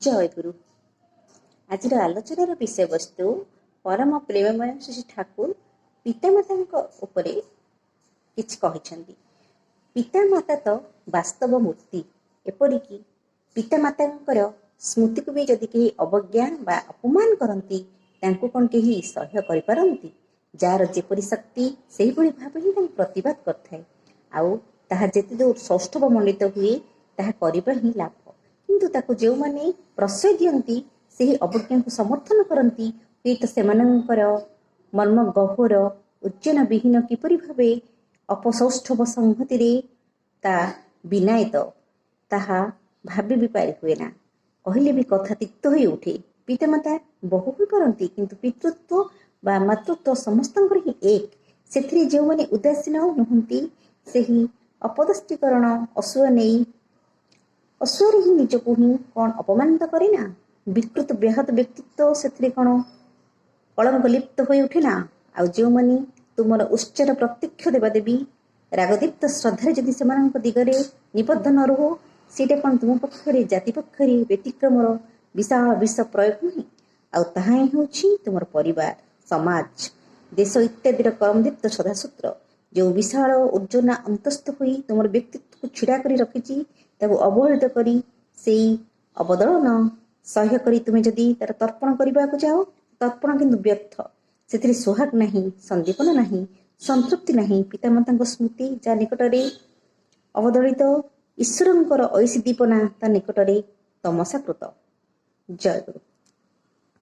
ଜୟ ଗୁରୁ। ଆଜିର ଆଲୋଚନାର ବିଷୟବସ୍ତୁ ପରମ ପ୍ରେମମୟ ଶ୍ରୀ ଠାକୁର ପିତାମାତାଙ୍କ ଉପରେ କିଛି କହିଛନ୍ତି। ପିତାମାତା ତ ବାସ୍ତବ ମୂର୍ତ୍ତି। ଏପରିକି ପିତାମାତାଙ୍କର ସ୍ମୃତିକୁ ବି ଯଦି କେହି ଅବଜ୍ଞା ବା ଅପମାନ କରନ୍ତି, ତାଙ୍କୁ କ'ଣ କେହି ସହ୍ୟ କରିପାରନ୍ତି? ଯାହାର ଯେପରି ଶକ୍ତି ସେହିଭଳି ଭାବେ ହିଁ ତାଙ୍କୁ ପ୍ରତିବାଦ କରିଥାଏ। ଆଉ ତାହା ଯେତେ ଦୂର ସୌଷ୍ଠବ ମଣ୍ଡିତ ହୁଏ, ତାହା କରିବା ହିଁ ଲାଭ। କିନ୍ତୁ ତାକୁ ଯେଉଁମାନେ ପ୍ରଶ୍ରୟ ଦିଅନ୍ତି, ସେହି ଅବଜ୍ଞାକୁ ସମର୍ଥନ କରନ୍ତି, ହୁଏତ ସେମାନଙ୍କର ମର୍ମ ଗହ୍ୱର ଉଜ୍ଜୀନ ବିହୀନ କିପରି ଭାବେ ଅପସୌଷ୍ଠବ ସଂହତିରେ ତା ବିନାୟିତ, ତାହା ଭାବି ବି ପାରି ହୁଏ ନା। କହିଲେ ବି କଥା ତିକ୍ତ ହୋଇ ଉଠେ। ପିତାମାତା ବହୁ ହୋଇପାରନ୍ତି, କିନ୍ତୁ ପିତୃତ୍ୱ ବା ମାତୃତ୍ୱ ସମସ୍ତଙ୍କର ହିଁ ଏକ। ସେଥିରେ ଯେଉଁମାନେ ଉଦାସୀନ ନୁହନ୍ତି, ସେହି ଅପଦସ୍ତୀକରଣ ଅସୂୟା ନେଇ ଅସୂୟାରେ ହିଁ ନିଜକୁ ହିଁ କ'ଣ ଅପମାନିତ କରେ ନା। ବିକୃତ ବ୍ୟାହତ ବ୍ୟକ୍ତିତ୍ୱ ସେଥିରେ କ'ଣ କଳଙ୍କ ଲିପ୍ତ ହୋଇ ଉଠେ ନା। ଆଉ ଯେଉଁମାନେ ତୁମର ଉଚ୍ଚର ପ୍ରତ୍ୟକ୍ଷ ଦେବାଦେବୀ ରାଗଦୀପ୍ତ ଶ୍ରଦ୍ଧାରେ ଯଦି ସେମାନଙ୍କ ଦିଗରେ ନିବଦ୍ଧ ନ ରୁହ, ସେଇଟା କ'ଣ ତୁମ ପକ୍ଷରେ ଜାତି ପକ୍ଷରେ ବ୍ୟତିକ୍ରମର ବିଶାଳ ବିଷ ପ୍ରୟୋଗ ନୁହେଁ? ଆଉ ତାହା ହିଁ ହେଉଛି ତୁମର ପରିବାର, ସମାଜ, ଦେଶ ଇତ୍ୟାଦିର କର୍ମଦୀପ୍ତ ସଦାସୂତ୍ର। ଯେଉଁ ବିଶାଳ ଉଜ୍ଜନା ଅନ୍ତସ୍ଥ ହୋଇ ତୁମର ବ୍ୟକ୍ତିତ୍ୱକୁ ଛିଡ଼ା କରି ରଖିଛି, ତାକୁ ଅବହେଳିତ କରି ସେଇ ଅବଦଳନ ସହ୍ୟ କରି ତୁମେ ଯଦି ତାର ତର୍ପଣ କରିବାକୁ ଯାଅ, ତର୍ପଣ କିନ୍ତୁ ବ୍ୟର୍ଥ। ସେଥିରେ ସୁହାଗ ନାହିଁ, ସନ୍ଦୀପନ ନାହିଁ, ସନ୍ତୃପ୍ତି ନାହିଁ। ପିତାମାତାଙ୍କ ସ୍ମୃତି ଯାହା ନିକଟରେ ଅବଦଳିତ, ଈଶ୍ୱରଙ୍କର ଐଶୀ ଦୀପନା ତା ନିକଟରେ ତମସାକୃତ। ଜୟ ଗୁରୁ।